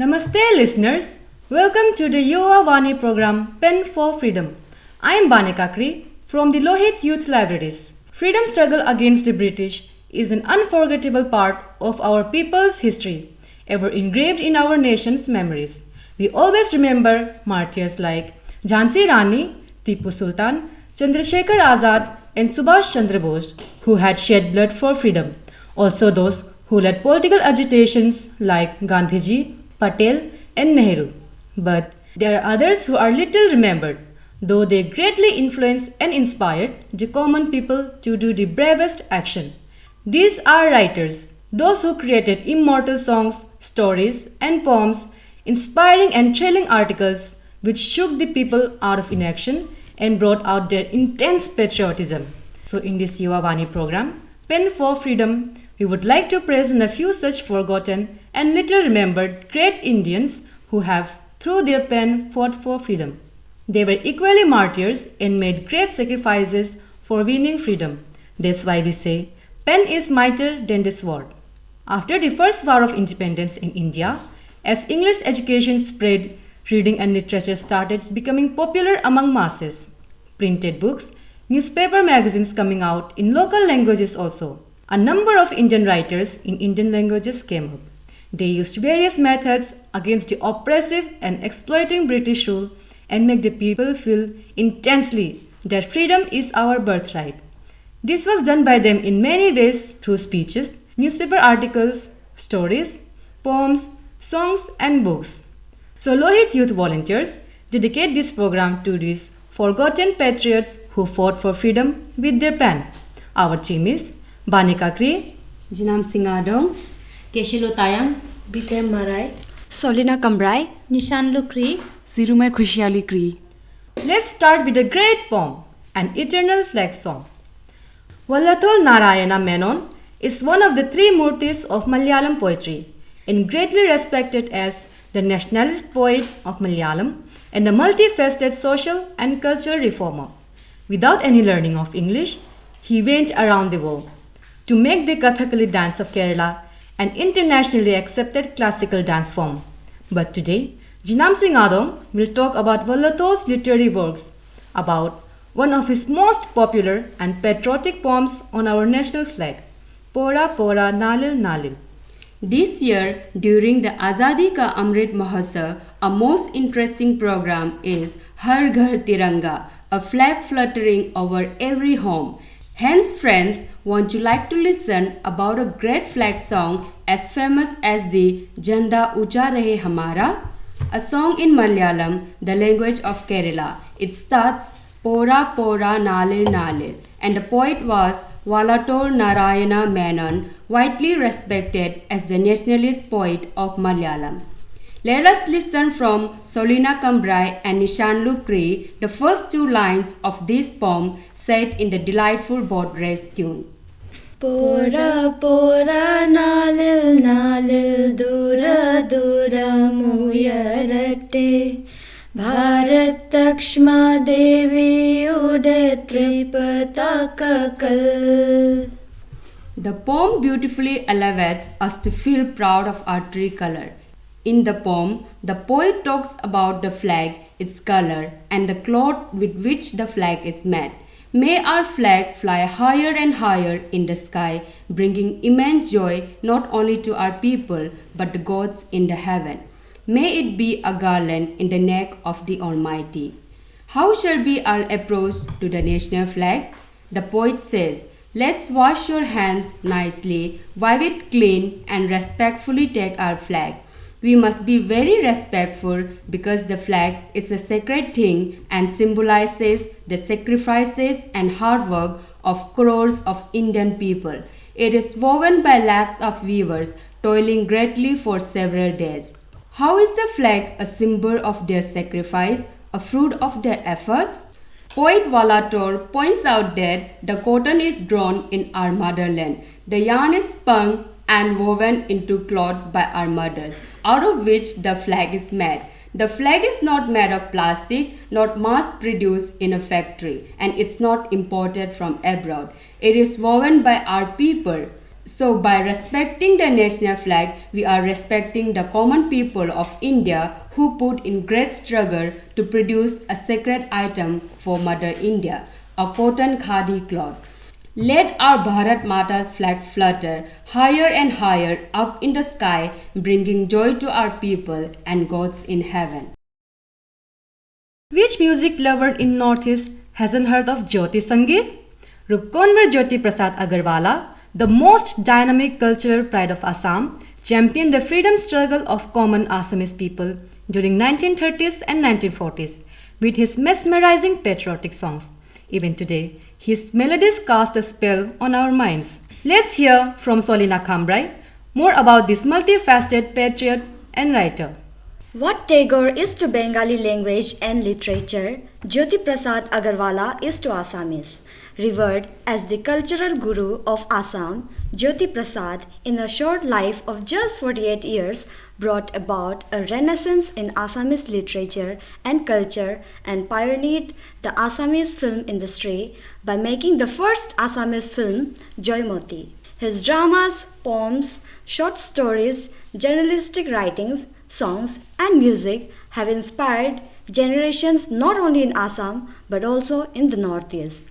Namaste listeners, welcome to the Yuva Vani program Pen for Freedom. I am Banika Kri from the Lohit Youth Libraries. Freedom struggle against the British is an unforgettable part of our people's history, ever engraved in our nation's memories. We always remember martyrs like Jhansi Rani, Tipu Sultan, Chandrasekhar Azad and Subhash Chandra Bose who had shed blood for freedom. Also those who led political agitations like Gandhiji, Patel and Nehru. But there are others who are little remembered, though they greatly influenced and inspired the common people to do the bravest action. These are writers, those who created immortal songs, stories and poems, inspiring and thrilling articles which shook the people out of inaction and brought out their intense patriotism. So in this Yuva Vani program, Pen for Freedom, we would like to present a few such forgotten and little remembered great Indians who have, through their pen, fought for freedom. They were equally martyrs and made great sacrifices for winning freedom. That's why we say, pen is mightier than the sword. After the first war of independence in India, as English education spread, reading and literature started becoming popular among masses. Printed books, newspaper magazines coming out in local languages also. A number of Indian writers in Indian languages came up. They used various methods against the oppressive and exploiting British rule and make the people feel intensely that freedom is our birthright. This was done by them in many ways through speeches, newspaper articles, stories, poems, songs and books. So Lohit Youth Volunteers dedicate this program to these forgotten patriots who fought for freedom with their pen. Our team is Banika Kri, Jeenamsi Ngadong, Keselo Tayang, Bethem Marai, Solina Kambrai, Nishanlu Kri, Sirumai Khusiali Kri. Let's start with a great poem, an eternal flag song. Vallathol Narayana Menon is one of the three murtis of Malayalam poetry and greatly respected as the nationalist poet of Malayalam and a multifaceted social and cultural reformer. Without any learning of English, he went around the world to make the Kathakali dance of Kerala an internationally accepted classical dance form. But today, Jeenamsi Ngadong will talk about Vallathol's literary works, about one of his most popular and patriotic poems on our national flag, Pora Pora Nalil Nalil. This year, during the Azadi Ka Amrit Mahotsav, a most interesting program is Har Ghar Tiranga, a flag fluttering over every home. Hence, friends, won't you like to listen about a great flag song as famous as the Janda Ucha Rahe Hamara? A song in Malayalam, the language of Kerala. It starts Pora Pora Nalil Nalil, and the poet was Vallathol Narayana Menon, widely respected as the nationalist poet of Malayalam. Let us listen from Solina Kambrai and Nishanlu Kri, the first two lines of this poem set in the delightful boat race tune. Pora Pora Nalil Nalil Dura Dura Muyarate Bharat Takshma Devi Uday Tripataka. The poem beautifully elevates us to feel proud of our tricolor. In the poem, the poet talks about the flag, its color, and the cloth with which the flag is made. May our flag fly higher and higher in the sky, bringing immense joy not only to our people but the gods in the heaven. May it be a garland in the neck of the Almighty. How shall be our approach to the national flag? The poet says, let's wash your hands nicely, wipe it clean, and respectfully take our flag. We must be very respectful because the flag is a sacred thing and symbolizes the sacrifices and hard work of crores of Indian people. It is woven by lakhs of weavers toiling greatly for several days. How is the flag a symbol of their sacrifice, a fruit of their efforts? Poet Vallathol points out that the cotton is grown in our motherland. The yarn is spun and woven into cloth by our mothers, out of which the flag is made. The flag is not made of plastic, not mass-produced in a factory, and it's not imported from abroad. It is woven by our people. So by respecting the national flag, we are respecting the common people of India who put in great struggle to produce a sacred item for Mother India, a cotton khadi cloth. Let our Bharat Mata's flag flutter higher and higher up in the sky, bringing joy to our people and gods in heaven. Which music lover in Northeast hasn't heard of Jyoti Sangeet? Rupkonver Jyoti Prasad Agarwala, the most dynamic cultural pride of Assam, championed the freedom struggle of common Assamese people during 1930s and 1940s with his mesmerizing patriotic songs. Even today, his melodies cast a spell on our minds. Let's hear from Solina Kambrai more about this multifaceted patriot and writer. What Tagore is to Bengali language and literature, Jyoti Prasad Agarwala is to Assamese. Revered as the cultural guru of Assam, Jyoti Prasad, in a short life of just 48 years, brought about a renaissance in Assamese literature and culture and pioneered the Assamese film industry by making the first Assamese film, Joymoti. His dramas, poems, short stories, journalistic writings, songs and music have inspired generations not only in Assam but also in the Northeast.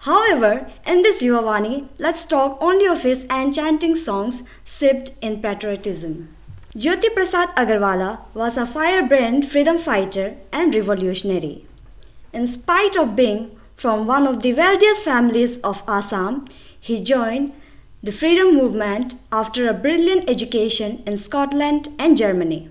However, in this Yuva Vani, let's talk only of his enchanting songs steeped in patriotism. Jyoti Prasad Agarwala was a firebrand freedom fighter and revolutionary. In spite of being from one of the wealthiest families of Assam, he joined the freedom movement after a brilliant education in Scotland and Germany.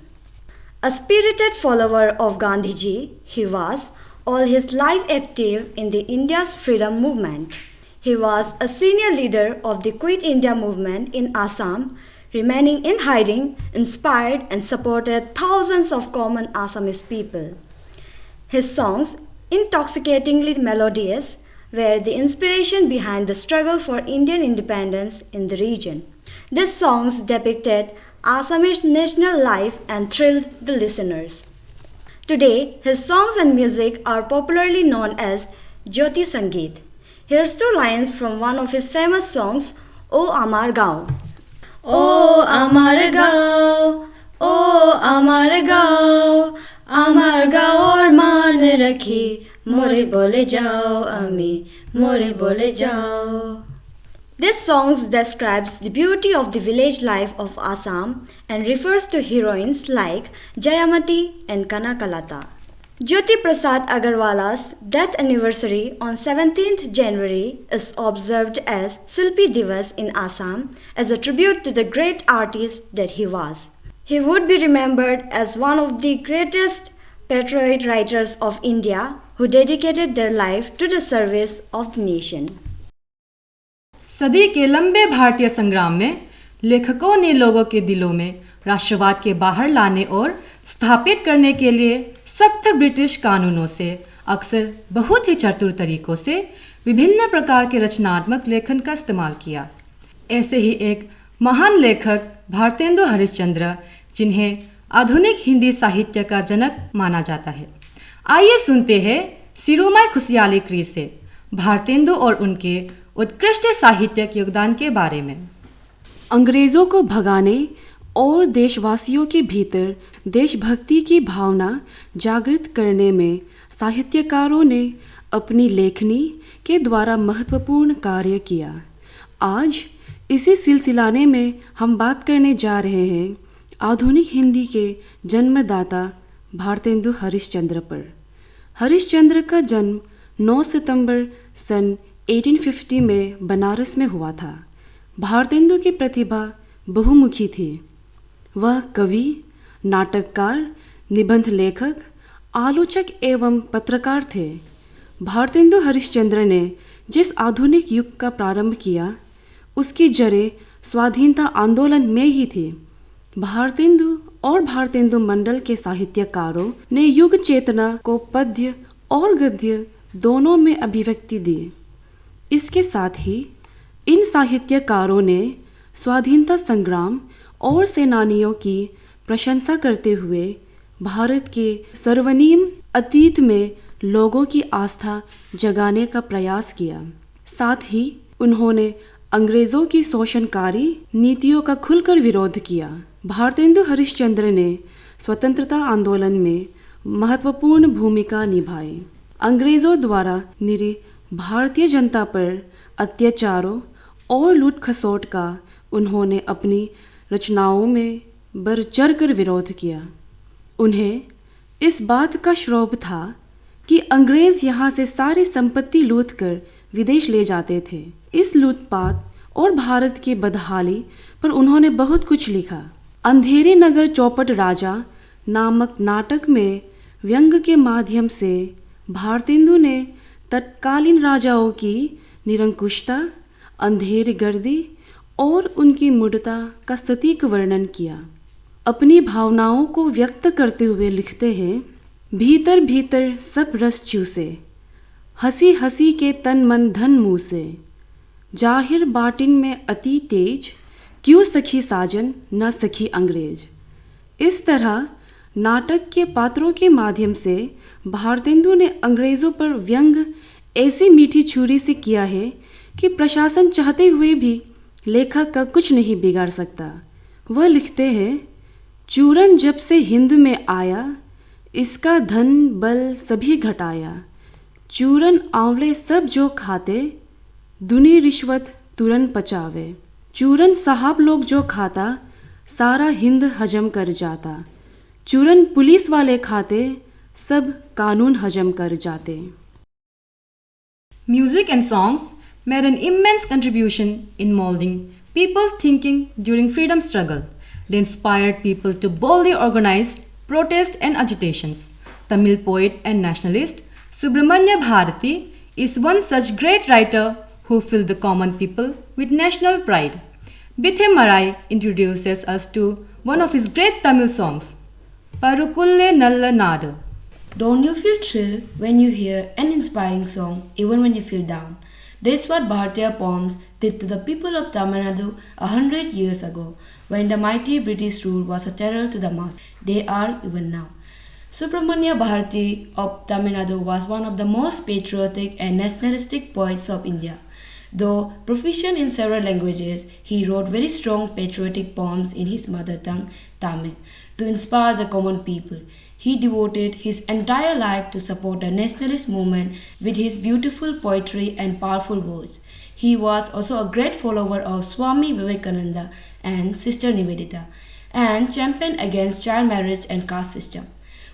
A spirited follower of Gandhiji, he was all his life active in the India's freedom movement. He was a senior leader of the Quit India movement in Assam, remaining in hiding, inspired and supported thousands of common Assamese people. His songs, intoxicatingly melodious, were the inspiration behind the struggle for Indian independence in the region. These songs depicted Assamese national life and thrilled the listeners. Today, his songs and music are popularly known as Jyoti Sangeet. Here's two lines from one of his famous songs, O Amar Gaon. O Amar Gaon, O Amar Gaon, Amar Gaon मान रखी, मोरे बोले जाओ अमी, मोरे बोले जाओ. This song describes the beauty of the village life of Assam and refers to heroines like Jayamati and Kanakalata. Jyoti Prasad Agarwala's death anniversary on 17th January is observed as Silpi Divas in Assam as a tribute to the great artist that he was. He would be remembered as one of the greatest patriot writers of India who dedicated their life to the service of the nation. सदी के लंबे भारतीय संग्राम में लेखकों ने लोगों के दिलों में राष्ट्रवाद के बाहर लाने और स्थापित करने के लिए सख्त ब्रिटिश कानूनों से अक्सर बहुत ही चतुर तरीकों से विभिन्न प्रकार के रचनात्मक लेखन का इस्तेमाल किया। ऐसे ही एक महान लेखक भारतेंदु हरिश्चंद्र, जिन्हें आधुनिक हिंदी साहित्य का जनक माना जाता है। आइए सुनते हैं सिरुमाई खुशियाली क्री से भारतेंदु और उनके उत्कृष्ट साहित्यिक योगदान के बारे में। अंग्रेज़ों को भगाने और देशवासियों के भीतर देशभक्ति की भावना जागृत करने में साहित्यकारों ने अपनी लेखनी के द्वारा महत्वपूर्ण कार्य किया। आज इसी सिलसिलाने में हम बात करने जा रहे हैं आधुनिक हिंदी के जन्मदाता भारतेंदु हरिश्चंद्र पर। हरिश्चंद्र का जन्म 9 सितंबर सन 1850 में बनारस में हुआ था। भारतेंदु की प्रतिभा बहुमुखी थी। वह कवि, नाटककार, निबंध लेखक, आलोचक एवं पत्रकार थे। भारतेंदु हरिश्चंद्र ने जिस आधुनिक युग का प्रारंभ किया, उसकी जड़ें स्वाधीनता आंदोलन में ही थी। भारतेंदु और भारतेंदु मंडल के साहित्यकारों ने युग चेतना को पद्य और गद्य दोनों में अभिव्यक्ति दी। इसके साथ ही इन साहित्यकारों ने स्वाधीनता संग्राम और सेनानियों की प्रशंसा करते हुए भारत के सर्वनीम अतीत में लोगों की आस्था जगाने का प्रयास किया। साथ ही उन्होंने अंग्रेज़ों की शोषणकारी नीतियों का खुलकर विरोध किया। भारतेंदु हरिश्चंद्र ने स्वतंत्रता आंदोलन में महत्वपूर्ण भूमिका निभाई। अंग्रेज़ों द्वारा निरीह भारतीय जनता पर अत्याचारों और लूट खसोट का उन्होंने अपनी रचनाओं में बढ़ चढ़कर विरोध किया। उन्हें इस बात का क्षोभ था कि अंग्रेज़ यहाँ से सारी संपत्ति लूट कर विदेश ले जाते थे। इस लूटपाट और भारत की बदहाली पर उन्होंने बहुत कुछ लिखा। अंधेरी नगर चौपट राजा नामक नाटक में व्यंग के माध्यम से भारतेंदु ने तत्कालीन राजाओं की निरंकुशता, अंधेरी गर्दी और उनकी मूढ़ता का सटीक वर्णन किया। अपनी भावनाओं को व्यक्त करते हुए लिखते हैं, भीतर भीतर सब रस चूसे, हंसी हंसी के तन मन धन मुँह से, जाहिर बाटिन में अति तेज, क्यों सखी साजन न सखी अंग्रेज। इस तरह नाटक के पात्रों के माध्यम से भारतेंदु ने अंग्रेज़ों पर व्यंग ऐसी मीठी छुरी से किया है कि प्रशासन चाहते हुए भी लेखक का कुछ नहीं बिगाड़ सकता। वह लिखते हैं, चूरन जब से हिंद में आया, इसका धन बल सभी घटाया, चूरन आंवले सब जो खाते, दुनी रिश्वत तुरंत पचावे, चूरन साहब लोग जो खाता, सारा हिंद हजम कर जाता, चूरन पुलिस वाले खाते, सब कानून हजम कर जाते। Music and songs made an immense contribution in molding people's thinking during freedom struggle. They inspired people to boldly organize protest and agitations. Tamil poet and nationalist Subramanya Bharati is one such great writer who filled the common people with national pride. Bethem Marai introduces us to one of his great Tamil songs, Parukulle Nalla Nadu. Don't you feel thrill when you hear an inspiring song, even when you feel down? That's what Bharatiya poems did to the people of Tamil Nadu 100 years ago, when the mighty British rule was a terror to the mass. They are even now. Subramanya Bharati of Tamil Nadu was one of the most patriotic and nationalistic poets of India. Though proficient in several languages, he wrote very strong patriotic poems in his mother tongue, Tamil, to inspire the common people. He devoted his entire life to support the nationalist movement with his beautiful poetry and powerful words. He was also a great follower of Swami Vivekananda and Sister Nivedita, and championed against child marriage and caste system.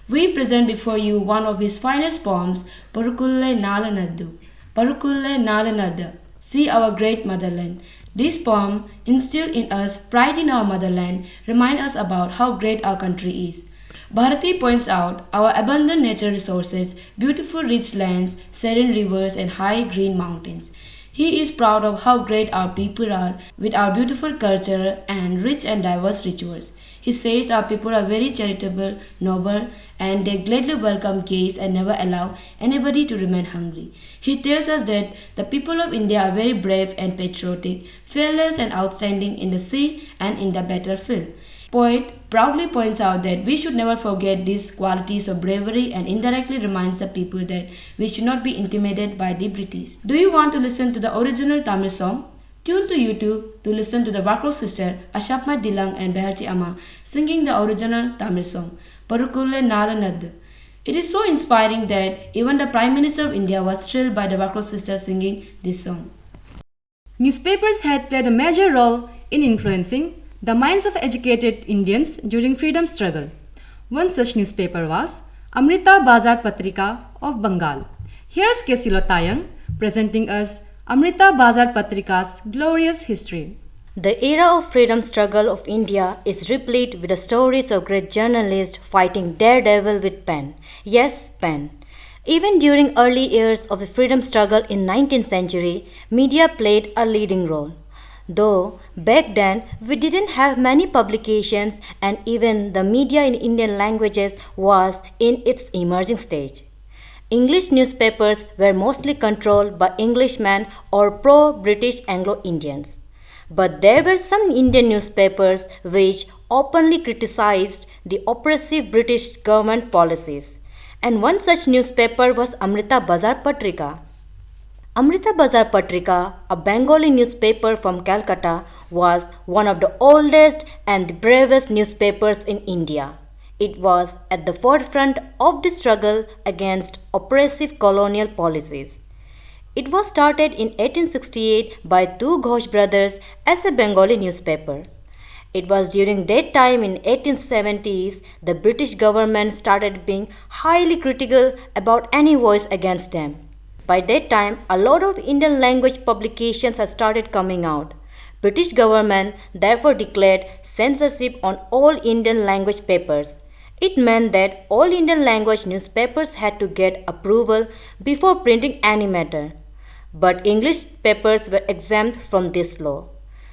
We present before you one of his finest poems, Parukulle Nalanaddu. Parukulle Nalanaddu. See our great motherland. This poem instilled in us pride in our motherland, remind us about how great our country is. Bharati points out our abundant nature resources, beautiful rich lands, serene rivers and high green mountains. He is proud of how great our people are with our beautiful culture and rich and diverse rituals. He says our people are very charitable, noble, and they gladly welcome guests and never allow anybody to remain hungry. He tells us that the people of India are very brave and patriotic, fearless and outstanding in the sea and in the battlefield. Poet proudly points out that we should never forget these qualities of bravery and indirectly reminds the people that we should not be intimidated by the British. Do you want to listen to the original Tamil song? Tune to YouTube to listen to the Vakro sister Ashapma Dilang and Behalti Amma singing the original Tamil song, Parukulle Nalanaddu. It is so inspiring that even the Prime Minister of India was thrilled by the Vakro sisters singing this song. Newspapers had played a major role in influencing the minds of educated Indians during freedom struggle. One such newspaper was Amrita Bazar Patrika of Bengal. Here's Keselo Tayang presenting us Amrita Bazar Patrika's glorious history. The era of freedom struggle of India is replete with the stories of great journalists fighting daredevil with pen. Yes, pen. Even during early years of the freedom struggle in 19th century, media played a leading role. Though back then we didn't have many publications and even the media in Indian languages was in its emerging stage. English newspapers were mostly controlled by Englishmen or pro-British Anglo-Indians. But there were some Indian newspapers which openly criticized the oppressive British government policies. And one such newspaper was Amrita Bazar Patrika. Amrita Bazar Patrika, a Bengali newspaper from Calcutta, was one of the oldest and the bravest newspapers in India. It was at the forefront of the struggle against oppressive colonial policies. It was started in 1868 by two Ghosh brothers as a Bengali newspaper. It was during that time in 1870s the British government started being highly critical about any voice against them. By that time, a lot of Indian language publications had started coming out. British government therefore declared censorship on all Indian language papers. It meant that all Indian language newspapers had to get approval before printing any matter. But English papers were exempt from this law.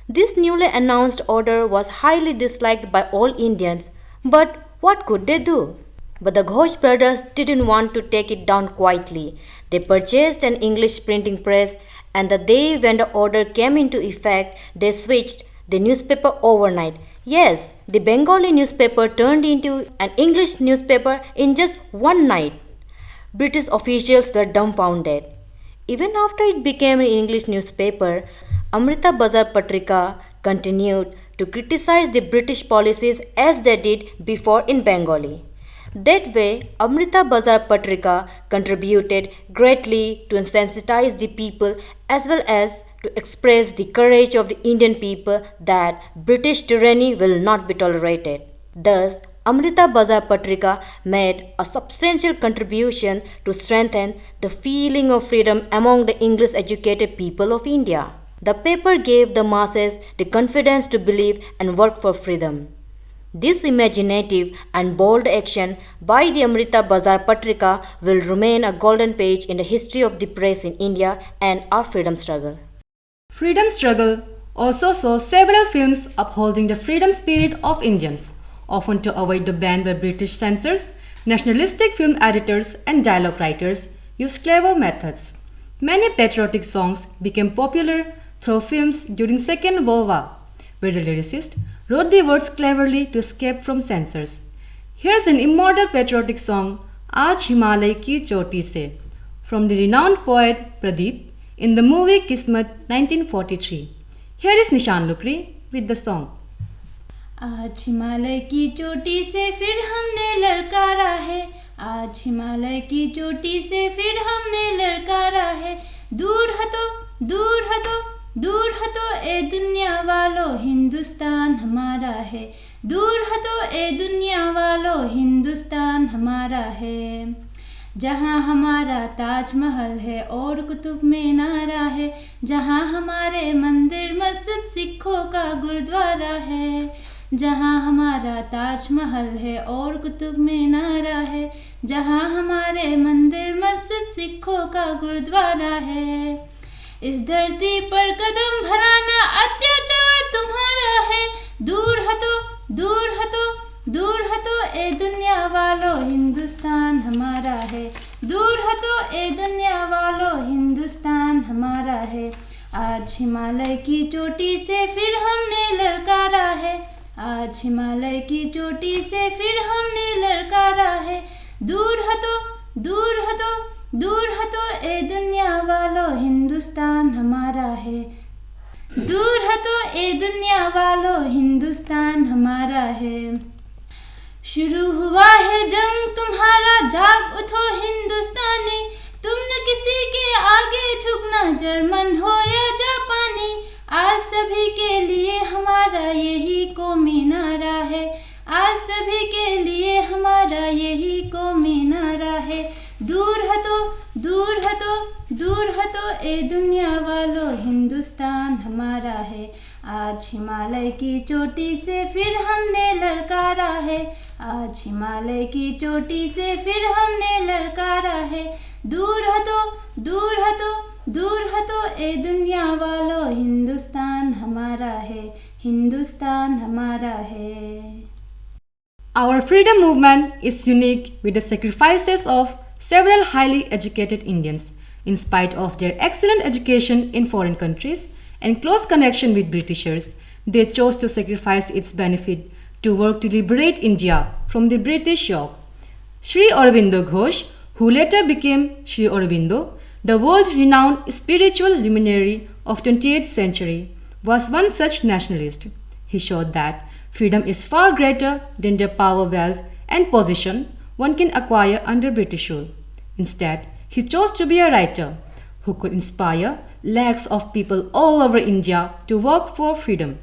This newly announced order was highly disliked by all Indians, but what could they do? But the Ghosh brothers didn't want to take it down quietly. They purchased an English printing press, and the day when the order came into effect, they switched the newspaper overnight. Yes, the Bengali newspaper turned into an English newspaper in just one night. British officials were dumbfounded. Even after it became an English newspaper, Amrita Bazar Patrika continued to criticize the British policies as they did before in Bengali. That way, Amrita Bazar Patrika contributed greatly to sensitize the people as well as to express the courage of the Indian people that British tyranny will not be tolerated. Thus, Amrita Bazar Patrika made a substantial contribution to strengthen the feeling of freedom among the English educated people of India. The paper gave the masses the confidence to believe and work for freedom. This imaginative and bold action by the Amrita Bazar Patrika will remain a golden page in the history of the press in India and our freedom struggle. Freedom struggle also saw several films upholding the freedom spirit of Indians, often to avoid the ban by British censors. Nationalistic film editors and dialogue writers used clever methods. Many patriotic songs became popular through films during Second World War, where the lyricist wrote the words cleverly to escape from censors. Here's an immortal patriotic song, Aaj Himalay Ki Choti Se, from the renowned poet Pradeep in the movie Kismet 1943. Here is Nishanlu with the song. आज हिमालय की चोटी से फिर हमने ललकारा है, आज हिमालय की चोटी से फिर हमने ललकारा है, दूर हटो दूर हटो दूर हटो ए दुनिया वालों, हिंदुस्तान हमारा है, दूर हटो ए दुनिया वालों, हिंदुस्तान हमारा है। जहाँ हमारा ताजमहल है और कुतुब मीनारा है, जहाँ हमारे मंदिर मस्जिद सिखों का गुरुद्वारा है, जहाँ हमारा ताजमहल है और कुतुब मीनारा है, जहाँ हमारे मंदिर मस्जिद सिखों का गुरुद्वारा है। इस धरती पर कदम भराना अत्याचार तुम्हारा है, दूर हटो दूर हटो दूर हटो ए दुनिया वालों, हिंदुस्तान हमारा है, दूर हटो ए दुनिया वालों, हिंदुस्तान हमारा है। आज हिमालय की चोटी से फिर हमने ललकारा है, आज हिमालय की चोटी से फिर हमने ललकारा है, दूर हटो दूर हटो दूर हटो ए दुनिया वालों, हिंदुस्तान हमारा है, दूर हटो ए दुनिया वालों, हिंदुस्तान हमारा है। शुरू हुआ है जंग तुम्हारा, जाग उठो हिंदुस्तानी, तुम न किसी के आगे झुकना, जर्मन हो या जापानी, आज सभी के लिए हमारा यही कौमी नारा है, आज सभी के लिए हमारा यही कौमी नारा है। दूर हटो दूर हटो दूर हटो ए दुनिया वालों, हिंदुस्तान हमारा है, आज हिमालय की चोटी से फिर हमने ललकारा है, आज हिमालय की चोटी से फिर हमने ललकारा है, दूर हटो दूर हटो दूर हटो ए दुनिया वालों, हिंदुस्तान हमारा है, हिंदुस्तान हमारा है। Our freedom movement is unique with the sacrifices of several highly educated Indians. In spite of their excellent education in foreign countries and close connection with Britishers, they chose to sacrifice its benefit to work to liberate India from the British yoke. Sri Aurobindo Ghosh, who later became Sri Aurobindo, the world-renowned spiritual luminary of 20th century, was one such nationalist. He showed that freedom is far greater than the power, wealth, and position one can acquire under British rule. Instead, he chose to be a writer who could inspire lakhs of people all over India to work for freedom.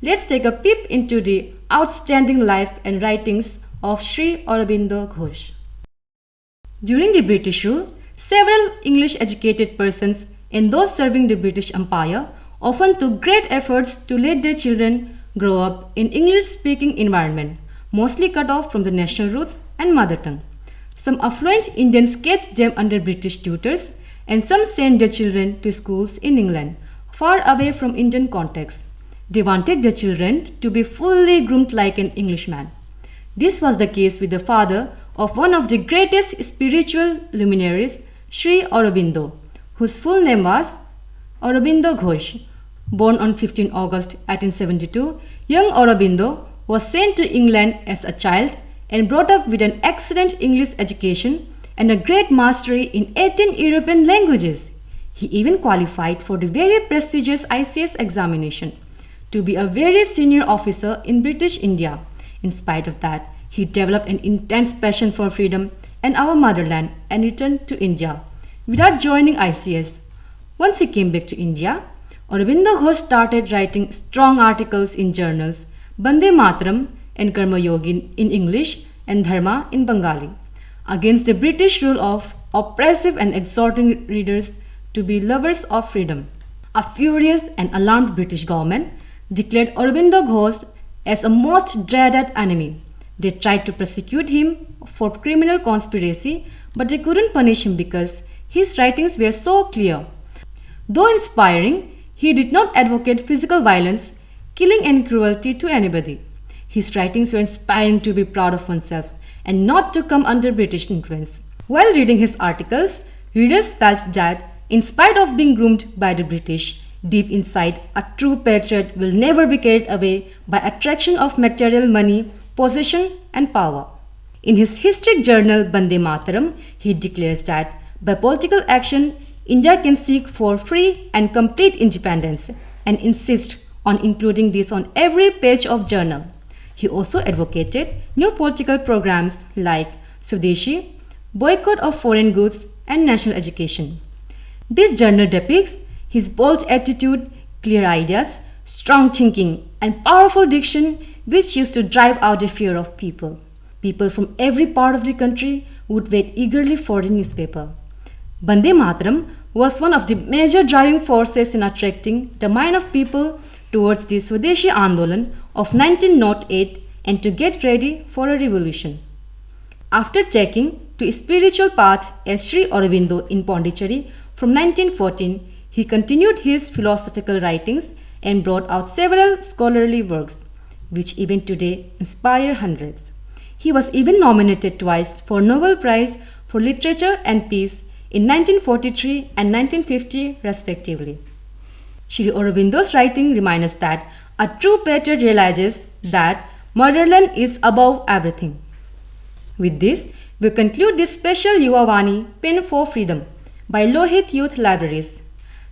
Let's take a peep into the outstanding life and writings of Sri Aurobindo Ghosh. During the British rule, several English-educated persons and those serving the British Empire often took great efforts to let their children grow up in English-speaking environment, mostly cut off from the national roots and mother tongue. Some affluent Indians kept them under British tutors, and some sent their children to schools in England, far away from Indian context. They wanted their children to be fully groomed like an Englishman. This was the case with the father of one of the greatest spiritual luminaries, Sri Aurobindo, whose full name was Aurobindo Ghosh. Born on 15 August 1872, young Aurobindo was sent to England as a child and brought up with an excellent English education and a great mastery in 18 European languages. He even qualified for the very prestigious ICS examination to be a very senior officer in British India. In spite of that, he developed an intense passion for freedom and our motherland and returned to India without joining ICS. Once he came back to India, Aurobindo Ghosh started writing strong articles in journals, Bande Mataram and Karma Yogi in English and Dharma in Bengali, against the British rule of oppressive and exhorting readers to be lovers of freedom. A furious and alarmed British government declared Aurobindo Ghosh as a most dreaded enemy. They tried to prosecute him for criminal conspiracy, but they couldn't punish him because his writings were so clear. Though inspiring, he did not advocate physical violence, killing and cruelty to anybody. His writings were inspiring to be proud of oneself and not to come under British influence. While reading his articles, readers felt that, in spite of being groomed by the British, deep inside, a true patriot will never be carried away by attraction of material money, possession, and power. In his historic journal Bande Mataram, he declares that by political action, India can seek for free and complete independence and insist on including this on every page of journal. He also advocated new political programs like Swadeshi, boycott of foreign goods, and national education. This journal depicts his bold attitude, clear ideas, strong thinking, and powerful diction which used to drive out the fear of people. People from every part of the country would wait eagerly for the newspaper. Bande Mataram was one of the major driving forces in attracting the mind of people towards the Swadeshi Andolan of 1908 and to get ready for a revolution. After taking to a spiritual path as Sri Aurobindo in Pondicherry from 1914, he continued his philosophical writings and brought out several scholarly works, which even today inspire hundreds. He was even nominated twice for Nobel Prize for Literature and Peace in 1943 and 1950 respectively. Sri Aurobindo's writing reminds us that a true patriot realizes that motherland is above everything. With this, we conclude this special Yuva Vani Pen for Freedom by Lohit Youth Libraries.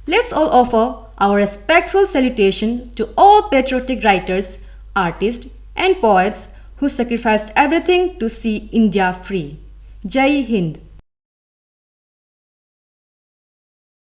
Let's all offer our respectful salutation to all patriotic writers, artists, and poets who sacrificed everything to see India free. Jai Hind.